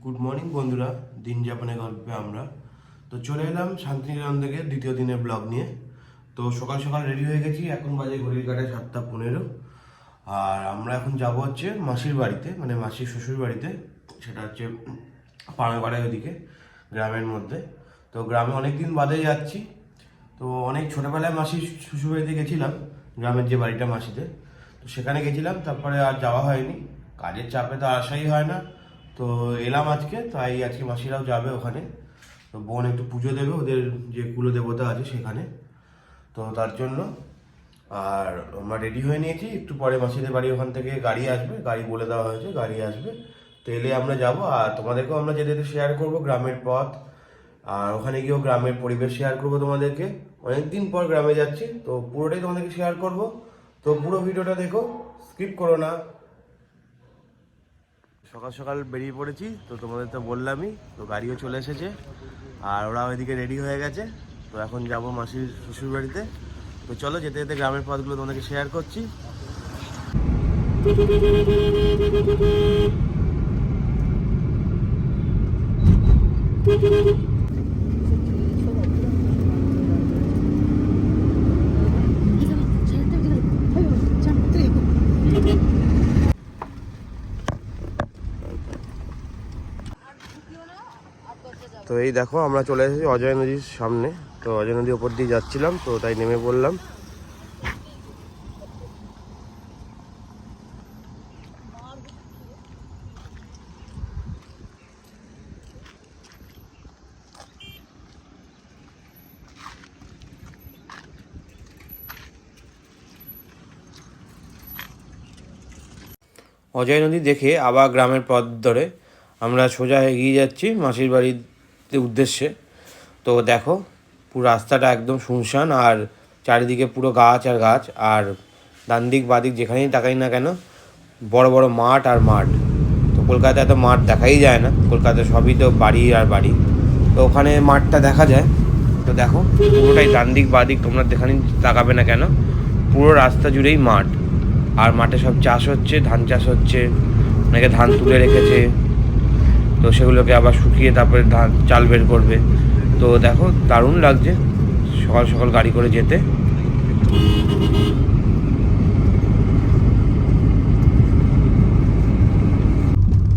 Good morning বন্ধুরা, দিন যাপনের গল্পে আমরা তো চলে এলাম শান্তিনিকেতন থেকে দ্বিতীয় দিনের ব্লগ নিয়ে। তো সকাল সকাল রেডি হয়ে গেছি, এখন বাজে ঘড়ির কাঁটায় 7:15। আর আমরা এখন যাব হচ্ছে মাসির বাড়িতে, মানে মাসির শ্বশুর বাড়িতে। সেটা হচ্ছে পাড়ায় ওদিকে গ্রামের মধ্যে। তো গ্রামে অনেক দিন বাদে যাচ্ছি। তো অনেক ছোটোবেলায় মাসির শ্বশুর বাড়িতে গেছিলাম, গ্রামের যে বাড়িটা মাসিতে, তো সেখানে গেছিলাম। তারপরে আর যাওয়া হয়নি, কাজের চাপে তো আসাই হয় না। তো এলাম আজকে, তাই আজকে মাসিরাও যাবে ওখানে। তো বোন একটু পুজো দেবে ওদের যে কুলদেবতা আছে সেখানে, তো তার জন্য। আর আমরা রেডি হয়ে নিয়েছি, একটু পরে মাসিদের বাড়ি ওখান থেকে গাড়ি আসবে, গাড়ি বলে দেওয়া হয়েছে, গাড়ি আসবে। তো এলে আমরা যাব, আর তোমাদেরকেও আমরা যেতে যেতে শেয়ার করবো গ্রামের পথ। আর ওখানে গিয়েও গ্রামের পরিবেশ শেয়ার করবো তোমাদেরকে। অনেকদিন পর গ্রামে যাচ্ছি, তো পুরোটাই তোমাদেরকে শেয়ার করব। তো পুরো ভিডিওটা দেখো, স্কিপ করো না। সকাল সকাল বেরিয়ে পড়েছি, তো তোমাদের তো বললামই, তো গাড়িও চলে এসেছে আর ওরা ওইদিকে রেডি হয়ে গেছে। তো এখন যাব মাসির শ্বশুর বাড়িতে। তো চলো, যেতে যেতে গ্রামের পথগুলো তোমাদেরকে শেয়ার করছি। তো এই দেখো, আমরা চলে এসেছি অজয় নদীর সামনে। তো অজয় নদীর ওপর দিয়ে যাচ্ছিলাম, তো তাই নেমে পড়লাম। অজয় নদী দেখে আবার গ্রামের পথ ধরে আমরা সোজা এগিয়ে যাচ্ছি মাসির বাড়ির উদ্দেশ্যে। তো দেখো, পুরো রাস্তাটা একদম শুনশান, আর চারিদিকে পুরো গাছ আর গাছ। আর ডান দিক বাদিক যেখানেই তাকাই না কেন, বড় বড় মাঠ আর মাঠ। তো কলকাতায় এত মাঠ দেখাই যায় না, কলকাতায় সবই তো বাড়ি আর বাড়ি। তো ওখানে মাঠটা দেখা যায়। তো দেখো, পুরোটাই ডান দিক বাদিক, তোমরা যেখানেই তাকাবে না কেন পুরো রাস্তা জুড়েই মাঠ। আর মাঠে সব চাষ হচ্ছে, ধান চাষ হচ্ছে, অনেকে ধান তুলে রেখেছে। তো সেগুলোকে আবার শুকিয়ে তারপরে ধান চাল বের করবে। তো দেখো, দারুণ লাগছে সকাল সকাল গাড়ি করে যেতে।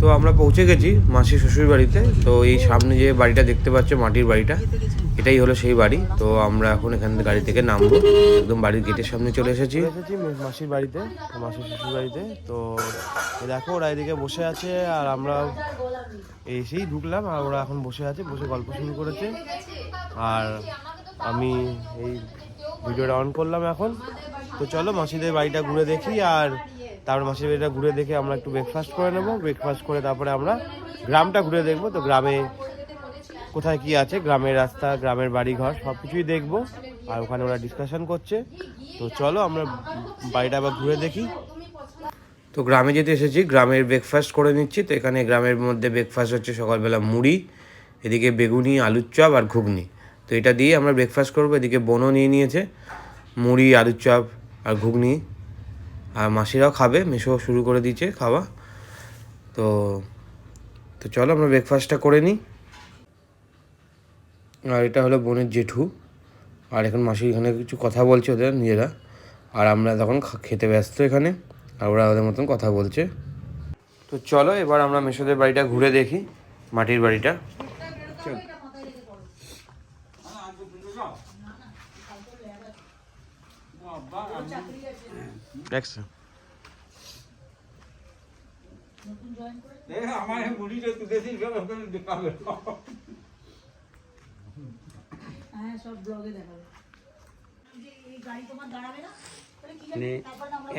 তো আমরা পৌঁছে গেছি মাসির শ্বশুর বাড়িতে। তো এই সামনে যে বাড়িটা দেখতে পাচ্ছ, মাটির বাড়িটা, এটাই হলো সেই বাড়ি। তো আমরা এখন এখান থেকে গাড়ি থেকে নামবো, একদম বাড়ির গেটের সামনে চলে এসেছি মাসির বাড়িতে, মাসির শ্বশুর বাড়িতে। তো দেখো, ওরা এদিকে বসে আছে আর আমরা এসেই ঢুকলাম, আর ওরা এখন বসে আছে, বসে গল্প শুরু করেছে। আর আমি এই ভিডিওটা অন করলাম এখন। তো চলো মাসিদের বাড়িটা ঘুরে দেখি, আর তারপর মাসির বাড়িটা ঘুরে দেখে আমরা একটু ব্রেকফাস্ট করে নেবো। ব্রেকফাস্ট করে তারপরে আমরা গ্রামটা ঘুরে দেখবো। তো গ্রামে কোথায় কি আছে, গ্রামের রাস্তা, গ্রামের বাড়িঘর সব কিছুই দেখবো। আর ওখানে ওরা ডিসকাশন করছে। তো চলো আমরা বাড়িটা আবার ঘুরে দেখি। তো গ্রামে যেতে এসেছি, গ্রামের ব্রেকফাস্ট করে নিচ্ছি। তো এখানে গ্রামের মধ্যে ব্রেকফাস্ট হচ্ছে সকালবেলা মুড়ি, এদিকে বেগুনি, আলুর চপ আর ঘুগনি। তো এটা দিয়ে আমরা ব্রেকফাস্ট করবো। এদিকে বোনও নিয়ে নিয়েছে মুড়ি, আলুর চপ আর ঘুগনি। আর মাসিরাও খাবে, মেশো শুরু করে দিয়েছে খাওয়া। তো তো চলো আমরা ব্রেকফাস্টটা করে নিই। আর এটা হলো বোনের জেঠু। আর এখন মাসি এখানে কিছু কথা বলছে ওদের নিজেরা, আর আমরা তখন খেতে ব্যস্ত এখানে, আর ওরা ওদের মতন কথা বলছে। তো চলো এবার আমরা মেশোদের বাড়িটা ঘুরে দেখি, মাটির বাড়িটা।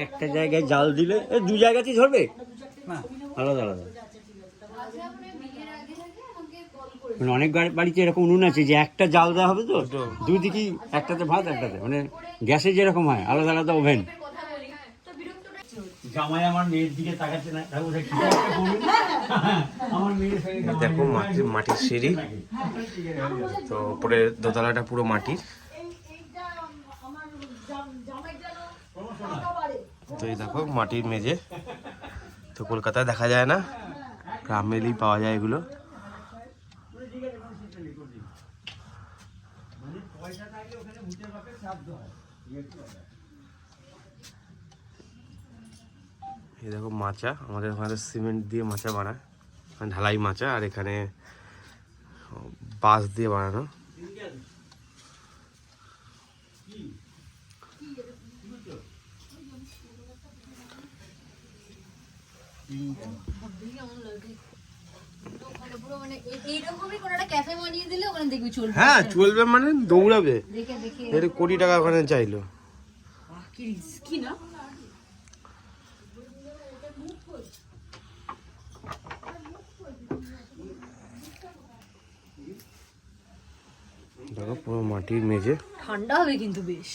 একটা জায়গায় জাল দিলে দু জায়গাতেই ধরবে না, আলাদা আলাদা। মানে অনেক বাড়িতে এরকম উনুন আছে যে একটা জাল দেওয়া হবে, তো দুদিকেই, একটাতে ভাত একটাতে, মানে গ্যাসে যেরকম হয় আলাদা আলাদা ওভেন। জামাই আমার মেয়ের দিকে তাকাচ্ছে না, দেখো মাটির সিঁড়ি, তো উপরে দোতলাটা পুরো মাটির। তো এই দেখো মাটির মেঝে, তো কলকাতায় দেখা যায় না, গ্রামে এলেই পাওয়া যায় এগুলো। এই দেখো মাচা, আমাদের ওখানে সিমেন্ট দিয়ে মাচা বানায়, মানে ঢালাই মাচা, আর এখানে বাঁশ দিয়ে বানানো। হ্যাঁ চলবে, মানে দৌড়াবে, কোটি টাকা ওখানে চাইলো। দেখো পুরো মাটির মেঝে, ঠান্ডা হবে কিন্তু বেশ।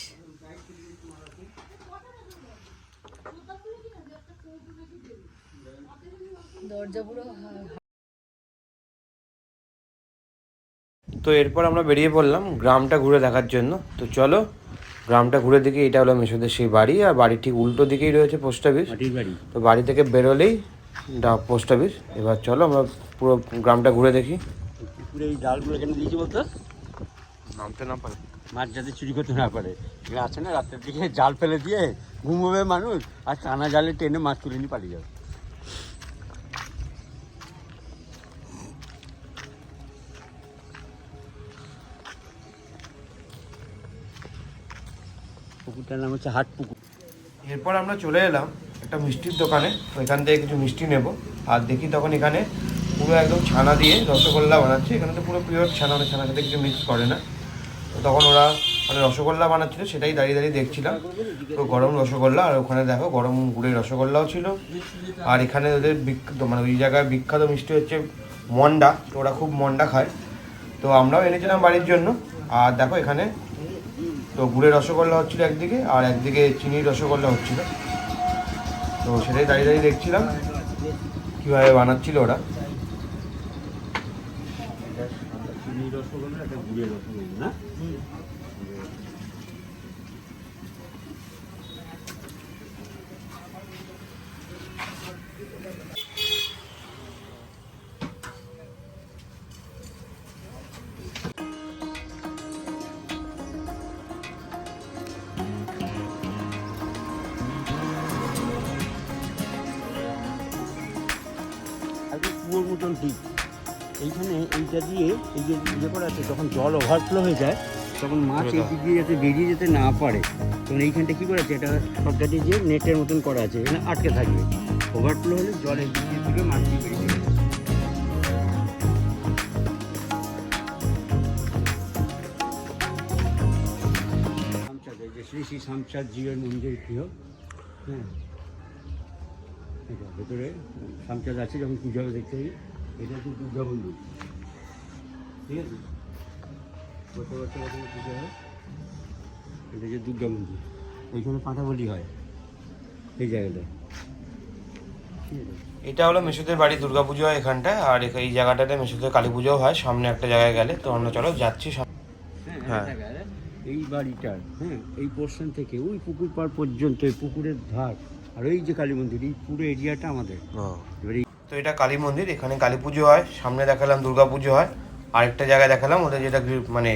দরজা পুরো তো এরপর আমরা বেরিয়ে পড়লাম গ্রামটা ঘুরে দেখার জন্য। তো চলো গ্রামটা ঘুরে দেখি। এটা হলো মেসোদের সেই বাড়ি, আর বাড়ির ঠিক উল্টো দিকেই রয়েছে পোস্ট অফিস। তো বাড়ি থেকে বেরোলেই পোস্ট অফিস। এবার চলো আমরা পুরো গ্রামটা ঘুরে দেখি। পুরো এই ডালগুলো কেন দিয়েছি বলতো, নামতে না পারে, মাছ যাতে চুরি করতে না পারে। এগুলো আছে না, রাতের দিকে জাল ফেলে দিয়ে ঘুমোবে মানুষ, আর টানা জালে টেনে মাছ তুলে নিয়ে পালিয়ে যাবে। পুকুরটার নাম হচ্ছে হাট পুকুর। এরপর আমরা চলে এলাম একটা মিষ্টির দোকানে। তো এখান থেকে কিছু মিষ্টি নেব, আর দেখি তখন এখানে পুরো একদম ছানা দিয়ে রসগোল্লা বানাচ্ছে। এখানে তো পুরো পিওর ছানা, মানে ছানার সাথে কিছু মিক্স করে না। তো তখন ওরা মানে রসগোল্লা বানাচ্ছিল, সেটাই দাঁড়িয়ে দাঁড়িয়ে দেখছিলাম। তো গরম রসগোল্লা, আর ওখানে দেখো গরম গুড়ের রসগোল্লাও ছিল। আর এখানে ওদের বিখ্যাত, মানে ওই জায়গায় বিখ্যাত মিষ্টি হচ্ছে মন্ডা। তো ওরা খুব মন্ডা খায়, তো আমরাও এনেছিলাম বাড়ির জন্য। আর দেখো এখানে তো গুড়ের রসগোল্লা হচ্ছিল একদিকে, আর একদিকে চিনির রসগোল্লা হচ্ছিল। তো সেটাই দাঁড়িয়ে দাঁড়িয়ে দেখছিলাম কীভাবে বানাচ্ছিল ওরা। চিনি রসগোল্লা, একটা গুড়ের রসগোল্লা না? কুয়োর মতন ঠিক এইখানে এইটা দিয়ে এই যে ইয়ে করা আছে, যখন জল ওভারফ্লো হয়ে যায় তখন মাছ এই দিক দিয়ে যাতে বেরিয়ে যেতে না পারে, তখন এইখানটা কী করা আছে, এটা সবটাটি যে নেটের মতন করা আছে, এখানে আটকে থাকবে। ওভারফ্লো হলে জলের দিক দিয়ে থেকে মাছটি বেরিয়ে যাবে। শামচাঁদ, এই যে শ্রী শ্রী শামচাঁদ জিউর মন্দির প্রিয়, হ্যাঁ এটা ভেতরে শামচাঁদ আছে, যখন পূজা হবে দেখতে হবে। এটা হচ্ছে দুর্গা মন্দির, ঠিক আছে, গত বছর পূজা হয়। এটা হচ্ছে দুর্গা মন্দির, ওইখানে পাঁঠাবলি হয় এই জায়গাটায়, ঠিক আছে। এটা হলো মেসোদের বাড়ি, দুর্গাপুজো হয় এখানটায়। আর এই জায়গাটাতে মেসোদের কালী পুজোও হয় সামনে একটা জায়গায় গেলে। তো আমরা চলো যাচ্ছি। হ্যাঁ এই বাড়িটার, হ্যাঁ এই পোর্শন থেকে ওই পুকুর পাড় পর্যন্ত, এই পুকুরের ধার আর ওই যে কালী মন্দির, এই পুরো এরিয়াটা আমাদের। এবারে তো এটা কালী মন্দির, এখানে কালী পুজো হয়। সামনে দেখালাম দুর্গা পুজো হয়। আরেকটা জায়গায় দেখালাম ওদের যেটা মানে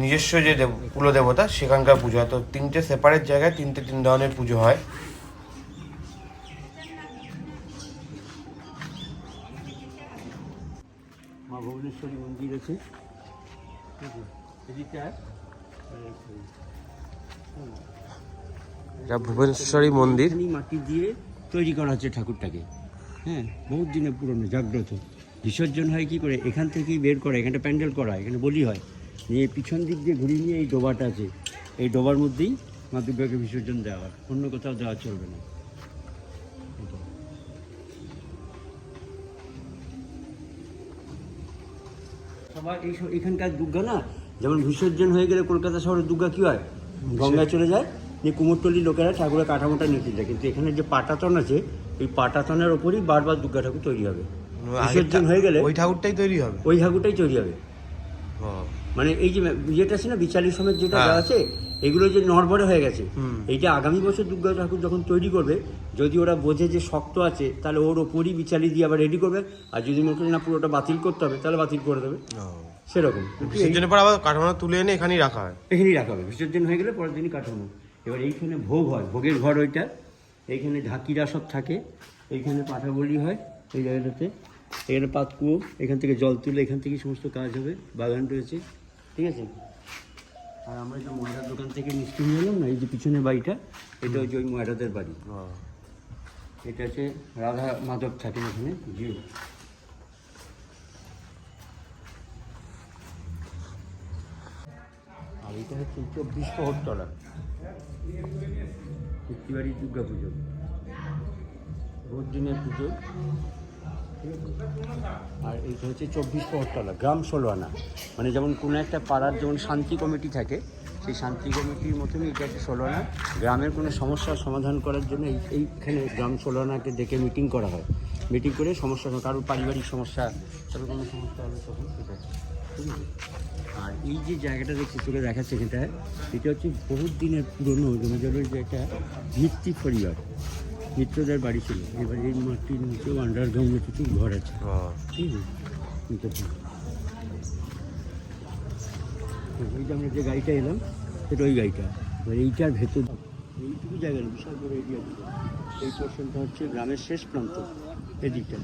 নিজস্ব যে কুলদেবতা, সেখানকার পুজো হয়। তো তিনটে সেপারেট জায়গায় তিন ধরনের পুজো হয়। মা ভুবনেশ্বরী মন্দির আছে, এদিকটা এটা ভুবনেশ্বরী মন্দির। মাটি দিয়ে তৈরি করা হচ্ছে ঠাকুরটাকে, হ্যাঁ বহুত দিনের পুরনো, জাগ্রত। বিসর্জন হয় কি করে, এখান থেকেই বের করা, এখানটা প্যান্ডেল করা, এখানে বলি হয়। নিয়ে পিছন দিক দিয়ে ঘুরিয়ে নিয়ে এই ডোবাটা আছে, এই ডোবার মধ্যেই মা দুর্গাকে বিসর্জন দেওয়া হয়, অন্য কোথাও দেওয়া চলবে না। সবাই এখানকার দুর্গা না, যেমন বিসর্জন হয়ে গেলে কলকাতা শহরের দুর্গা কী হয়, গঙ্গায় চলে যায়, নিয়ে কুমোরটুলি লোকেরা ঠাকুরের কাঠামোটা নিতে যায়। কিন্তু এখানে যে পাটাতন আছে, এই পাটাতনের ওপরই বারবার দুর্গা ঠাকুর তৈরি হবে। বিসর্জন হয়ে গেলে ওই ঠাকুরটাই তৈরি হবে, ওই ঠাকুরটাই তৈরি হবে। মানে এই যে ইয়েটা আছে না, বিচালি সমেত যেটা দেওয়া আছে, এগুলো যে নড়বড়ে হয়ে গেছে, এইটা আগামী বছর দুর্গা ঠাকুর যখন তৈরি করবে, যদি ওরা বোঝে যে শক্ত আছে, তাহলে ওর ওপরই বিচালি দিয়ে আবার রেডি করবে, আর যদি মনে করি না পুরোটা বাতিল করতে হবে, তাহলে বাতিল করে দেবে, সেরকম। বিসর্জনের পর আবার কাঠামো তুলে এনে এখানেই রাখা হয়। এখানেই রাখা হবে, বিসর্জন হয়ে গেলে পরের দিনই কাঠামো। এবার এইখানে ভোগ হয়, ভোগের ঘর ওইটা, এইখানে ঢাকিরা সব থাকে, এইখানে পাঠা বলি হয় এই জায়গাটাতে, এখানে পাতকুয়ো, এখান থেকে জল তুলে এখান থেকেই সমস্ত কাজ হবে, বাগান রয়েছে, ঠিক আছে। আর আমরা যে ময়দার দোকান থেকে মিষ্টি নিয়ে এলাম না, এই যে পিছনে বাড়িটা, এটা হচ্ছে ওই ময়দাদের বাড়ি। এটা হচ্ছে রাধা মাধব থাকেন এখানে, জিও। আর এটা হচ্ছে 24 প্রহরতলা বাড়ি দুর্গা পুজো, রোজ দিনের পুজো, ঠিক আছে। আর এইটা হচ্ছে 24 প্রহরতলা, গ্রাম 16 আনা, মানে যেমন কোনো একটা পাড়ার যেমন শান্তি কমিটি থাকে, সেই শান্তি কমিটির মতনই এটা একটা 16 আনা। গ্রামের কোনো সমস্যার সমাধান করার জন্য এইখানে গ্রাম 16 আনাকে ডেকে মিটিং করা হয়, মিটিং করে সমস্যা, কারোর পারিবারিক সমস্যা, কারোর কোনো সমস্যা হলে তখন সেটা, ঠিক আছে। আর এই যে জায়গাটা দেখছি তোকে দেখাচ্ছে, এটা হচ্ছে বহুত দিনের পুরনো জমিজলের যে একটা ভিত্তি পরিবার, মিত্রদের বাড়ি ছিল। এবার এই মাটির নিচেও আন্ডারগ্রাউন্ডে কিছু ঘর আছে, ঠিক আছে। ওই যে আমরা যে গাড়িটা এলাম, সেটা ওই গাড়িটা। এবার এইটার ভেতর এইটুকু জায়গা বিশাল বড় এরিয়া ছিল। এই পোর্শনটা হচ্ছে গ্রামের শেষ প্রান্ত, এদিকটা।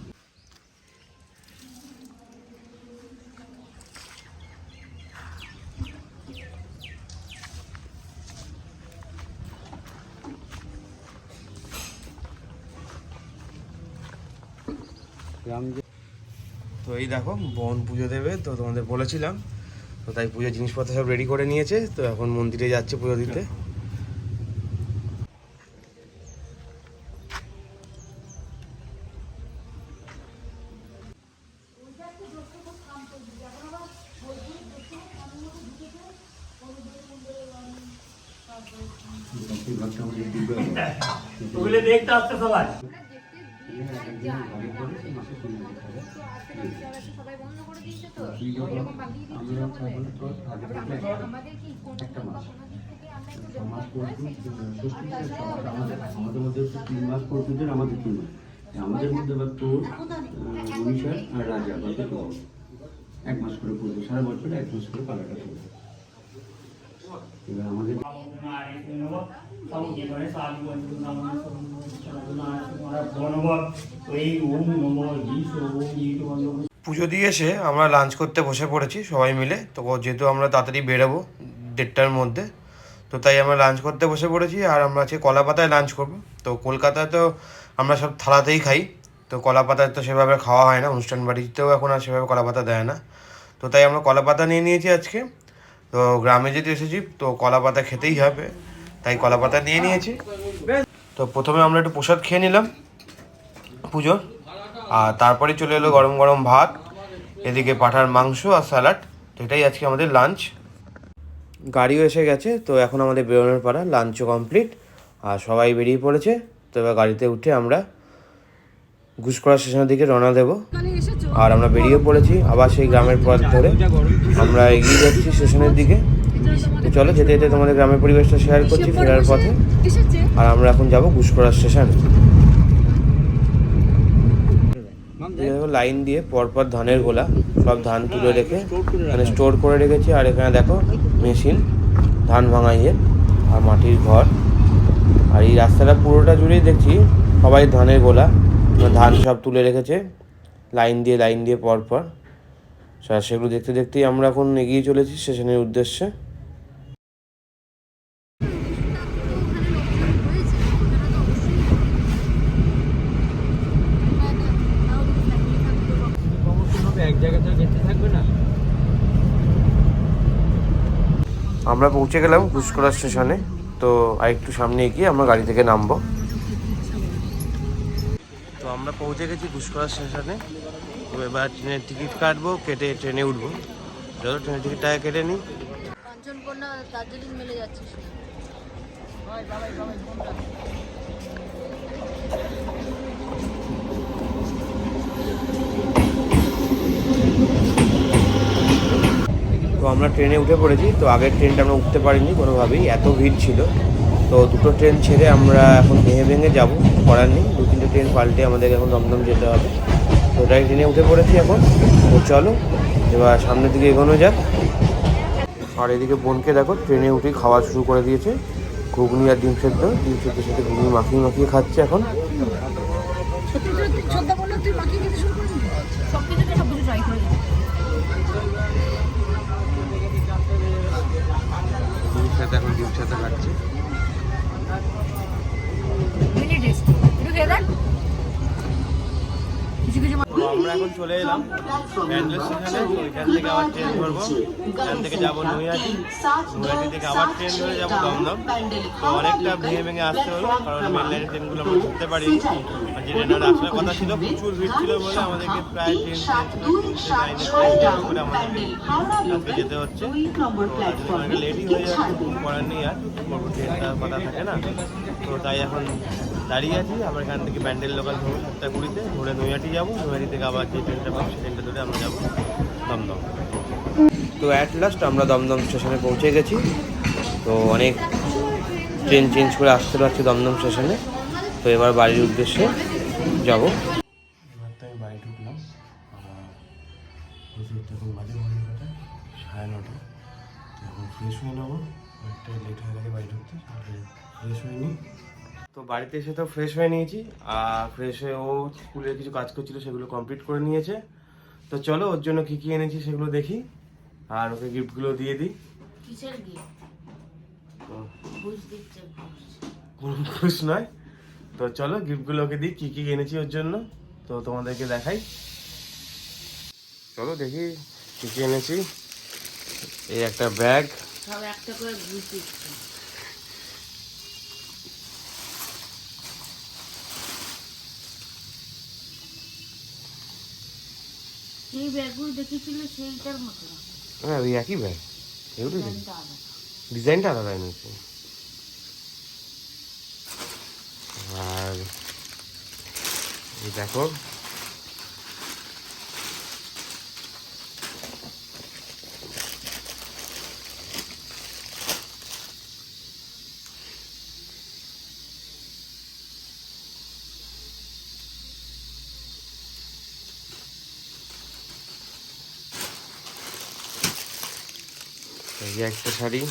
তো এই দেখো বোন পুজো দেবে, তো তোমাদের বলেছিলাম, তো তাই পুজোর জিনিসপত্র সব রেডি করে নিয়েছে, তো এখন মন্দিরে যাচ্ছে পুজো দিতে। ওগুলো দেখতে আসতে সবাই। আমাদের মধ্যে বা তোর মনীষার আর রাজা বা তোর 1 মাস করে পড়বে, সারা বছর 1 মাস করে পালাটা পড়বে। এবার আমাদের পুজো দিয়ে এসে আমরা লাঞ্চ করতে বসে পড়েছি সবাই মিলে। তো যেহেতু আমরা তাড়াতাড়ি বেরোবো 1:30টার মধ্যে, তো তাই আমরা লাঞ্চ করতে বসে পড়েছি। আর আমরা আজকে কলাপাতায় লাঞ্চ করবো। তো কলকাতায় তো আমরা সব থালাতেই খাই, তো কলাপাতায় তো সেভাবে খাওয়া হয় না, অনুষ্ঠান বাড়িতেও এখন আর সেভাবে কলাপাতা দেয় না। তো তাই আমরা কলাপাতা নিয়ে নিয়েছি আজকে। তো গ্রামে যেতে এসেছি, তো কলাপাতা খেতেই হবে, তাই কলাপাতা নিয়ে নিয়েছি। তো প্রথমে আমরা একটু প্রসাদ খেয়ে নিলাম পুজোর, আর তারপরে চলে এলো গরম গরম ভাত, এদিকে পাঁঠার মাংস আর স্যালাড। তো এটাই আজকে আমাদের লাঞ্চ। গাড়িও এসে গেছে, তো এখন আমাদের বেরোনোর পাড়া, লাঞ্চও কমপ্লিট আর সবাই বেরিয়ে পড়েছে। তো এবার গাড়িতে উঠে আমরা ঘুষকরা স্টেশনের দিকে রওনা দেবো। আর আমরা বেরিয়ে পড়েছি আবার সেই গ্রামের পথ ধরে আমরা এগিয়ে যাচ্ছি স্টেশনের দিকে। তো চলো যেতে যেতে তোমাদের গ্রামের পরিবেশটা শেয়ার করছি ফেরার পথে। আর আমরা এখন যাবো ঘুষকরা স্টেশন। লাইন দিয়ে পরপর ধানের গোলা, সব ধান তুলে রেখে এখানে স্টোর করে রেখেছি। আর এখানে দেখো মেশিন ধান ভাঙাইয়ের, আর মাটির ঘর। আর এই রাস্তাটা পুরোটা জুড়েই দেখছি সবাই ধানের গোলা, ধান সব তুলে রেখেছে লাইন দিয়ে পরপর। সেগুলো দেখতে দেখতেই আমরা এখন এগিয়ে চলেছি স্টেশনের উদ্দেশ্যে। এক জায়গাতে যেতে থাকবে না। আমরা পৌঁছে গেলাম ঘুষকরা স্টেশনে। তো আর একটু সামনে এগিয়ে আমরা গাড়ি থেকে নামবো। তো আমরা পৌঁছে গেছি ঘুষকরা স্টেশনে। তো এবার ট্রেনের টিকিট কাটবো, কেটে ট্রেনে উঠবো। চলো ট্রেনের টিকিটটা কেটে নিই। কাঞ্চনকন্যা দার্জিলিং মেলে যাচ্ছে। তো আমরা ট্রেনে উঠে পড়েছি। তো আগের ট্রেনটা আমরা উঠতে পারিনি কোনোভাবেই, এত ভিড় ছিল। তো দুটো ট্রেন ছেড়ে আমরা এখন ভেঙে ভেঙে যাবো, করার নেই, 2-3টে ট্রেন পাল্টে আমাদের এখন দমদম যেতে হবে। তো ওটাই ট্রেনে উঠে পড়েছি এখন। তো চলো এবার সামনের দিকে এগোনো যাক। আর এদিকে বোনকে দেখো ট্রেনে উঠেই খাওয়া শুরু করে দিয়েছে, ঘুগনি আর ডিম সেদ্ধ সাথে ঘুগনি মাখিয়ে মাখিয়ে খাচ্ছে এখন। ডিম সেদ্ধ এখন ডিম সেদ্ধ খাচ্ছে। আমরা এখন চলে এলাম ব্যান্ডেল স্টেশনে। ওইখান থেকে আবার ট্রেন ধরবো, এখান থেকে যাবো নৈহাটি, নৈহাটি থেকে আবার ট্রেন ধরে যাবো দমদম। তো অনেকটা ভেঙে ভেঙে আসতে হলো, কারণ মেন লাইনের ট্রেনগুলো আমরা ধরতে পারিনি। আর যে ট্রেনটা আসার কথা ছিল প্রচুর ভিড় ছিল বলে আমাদেরকে প্রায় ট্রেন করে আমাদেরকে আজকে যেতে হচ্ছে। তো অনেকটা লেটই হয়ে যাচ্ছে, কিছু করার নেই, আর ট্রেনটা কথা থাকে না। তো তাই এখন দাঁড়িয়ে আছি। আবার এখান থেকে ব্যান্ডেল লোকাল ধরবো 7:20-তে, ধরে নৈহাটি যাবো, নৈহাটি থেকে আবার যে ট্রেনটা পাবো সেই ট্রেনটা ধরে আমরা যাবো দমদম। তো অ্যাট লাস্ট আমরা দমদম স্টেশনে পৌঁছে গেছি। তো অনেক ট্রেন চেঞ্জ করে আসতে পারছি দমদম স্টেশনে। তো এবার বাড়ির উদ্দেশ্যে যাব। এবার তো আমি বাড়ি ঢুকলাম। এখন বাজে ঘড়ির কাটা 9:30। এখন ফ্রেশ হয়ে নেবো, অনেকটা লেট হয়ে গেছে বাড়ি ঢুকতে, ফ্রেশ হয়ে নিই। তো বাড়িতে এসে তো ফ্রেশ হয়ে নিয়েছি, আর ফ্রেশ হয়ে ও স্কুলে কিছু কাজ করছিল সেগুলো কমপ্লিট করে নিয়েছে। তো চলো ওর জন্য কী কী এনেছি সেগুলো দেখি, আর ওকে গিফটগুলো দিয়ে দিই। কিসের গিফট? বুঝ দিচ্ছে কোনো খুশ নয়। তো চলো গিফটগুলো ওকে দিই, কী কী এনেছি ওর জন্য, তো তোমাদেরকে দেখাই। চলো দেখি কী কী এনেছি। এই একটা ব্যাগ, সব একটা করে বুঝ দিচ্ছে। সেই ব্যাগগুলো দেখেছিল সেইটার মতো না, হ্যাঁ ওই একই ব্যাগ, এগুলো ডিজাইনটা আলাদা। ডিজাইনটা আলাদা এনেছি। আর এই দেখো এই একটা শাড়ি,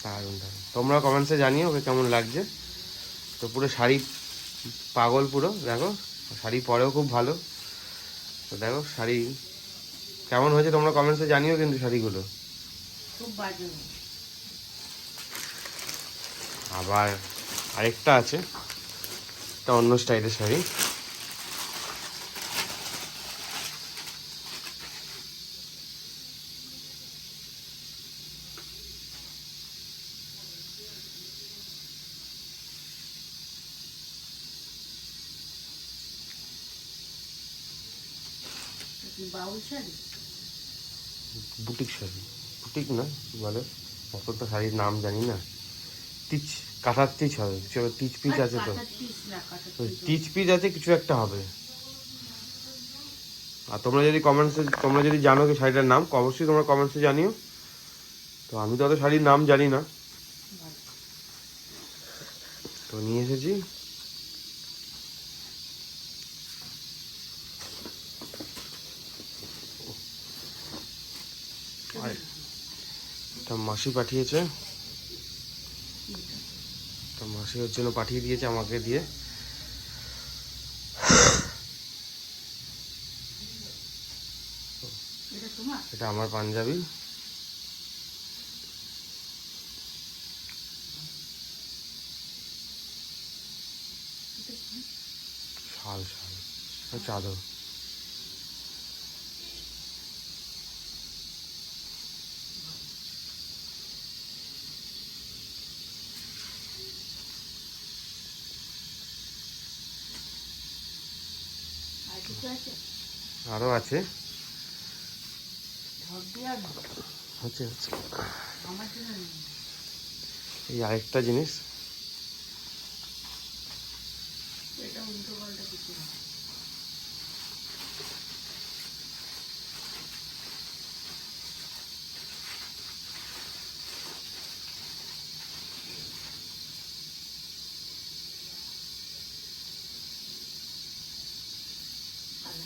দারুণ দারুণ। তোমরা কমেন্টসে জানিও ওকে কেমন লাগছে। তো পুরো শাড়ি পাগল পুরো, দেখো শাড়ি পরেও খুব ভালো। তো দেখো শাড়ি কেমন হয়েছে তোমরা কমেন্টসে জানিও কিন্তু শাড়িগুলো। খুব বাজে। আবার আরেকটা আছে, একটা অন্য স্টাইলের শাড়ি। বাউল শাড়ি, বুটিক শাড়ি, বুটিক না কি বলে, অত তো শাড়ির নাম জানি না। টিচ, কাঁথার টিচ হবে, কিছু টিচ পিচ আছে তো, টিচ পিচ আছে কিছু একটা হবে। আর তোমরা যদি কমেন্টসে, তোমরা যদি জানো কি শাড়িটার নাম, অবশ্যই তোমরা কমেন্টসে জানিও। তো আমি তো অত শাড়ির নাম জানি না। তো নিয়ে এসেছি। আর একটা মাসি পাঠিয়েছে, তো মাসি ওর জন্য পাঠিয়ে দিয়েছে আমাকে দিয়ে। এটা আমার পাঞ্জাবি। শাল শাল চাদর। আরো আছে, সব দেওয়া না হচ্ছে হচ্ছে আমার জন্য নেই। এই আরেকটা জিনিস, এটা উল্টো পাল্টা কিছু না। ভালো।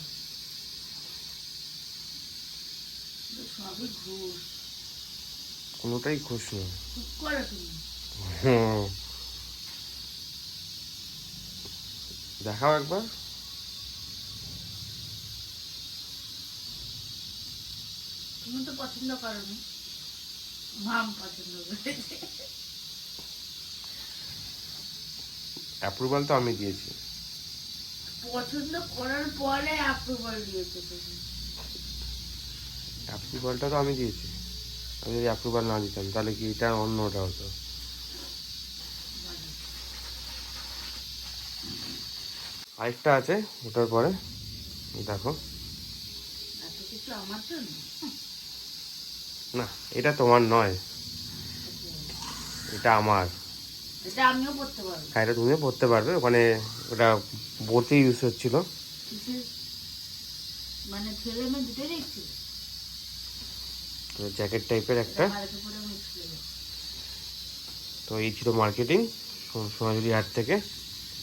সবই ঘুষ। কোনোটাই খুশ নেই। চুপ করো তুমি। হুম। দেখাও একবার। তুমি তো পছন্দ করো নি, মাম পছন্দ করেছে। অ্যাপ্রুভাল তো আমি দিয়েছি। পছন্দ করার পরে অ্যাপ্রুভাল দিয়েছে তুমি। অ্যাপ্রুভালটা তো আমি দিয়েছি। আমি যদি অ্যাপ্রুভাল না দিতাম তাহলে কি এটা অন্যটা হতো। আরেকটা আছে ওটার পরে, দেখো। এত কিছু আমার জন্য? না, এটা তোমার নয়, এটা আমার। এটা আমিও পড়তে পারবো। হ্যাঁ, এটা তুমিও পড়তে পারবে। ওখানে ওটা বোতে ইউজ হচ্ছিল। কিসের মানে ছেলে মেয়ে দুটোই দেখছি। তো জ্যাকেট টাইপের একটা। বাড়িতে পরে আমি স্কুলে যাই। তো এই ছিল মার্কেটিং সোনাঝুরি হাট থেকে।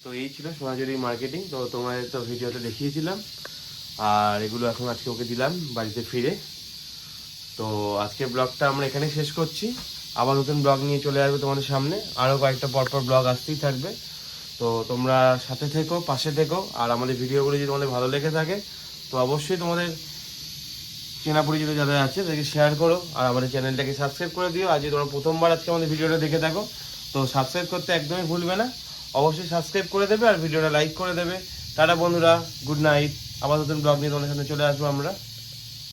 তো এই ছিল সোনাঝুরি মার্কেটিং। তো তোমাদের তো ভিডিওতে দেখিয়েছিলাম, আর এগুলো এখন আজকে ওকে দিলাম বাড়িতে ফিরে। তো আজকে ব্লগটা আমরা এখানে শেষ করছি। আবার নতুন ব্লগ নিয়ে চলে আসবে তোমাদের সামনে। আরও কয়েকটা পরপর ব্লগ আসতেই থাকবে। তো তোমরা সাথে থেকো, পাশে থেকো। আর আমাদের ভিডিওগুলো যদি তোমাদের ভালো লেগে থাকে তো অবশ্যই তোমাদের চেনা পরিচিত যারা আছে তাদেরকে শেয়ার করো, আর আমাদের চ্যানেলটাকে সাবস্ক্রাইব করে দিও। আর যদি তোমরা প্রথমবার আজকে আমাদের ভিডিওটা দেখে থাকো তো সাবস্ক্রাইব করতে একদমই ভুলবে না। অবশ্যই সাবস্ক্রাইব করে দেবে আর ভিডিওটা লাইক করে দেবে। টাটা বন্ধুরা, গুড নাইট। আবার নতুন ব্লগ নিয়ে তোমাদের সামনে চলে আসবো আমরা।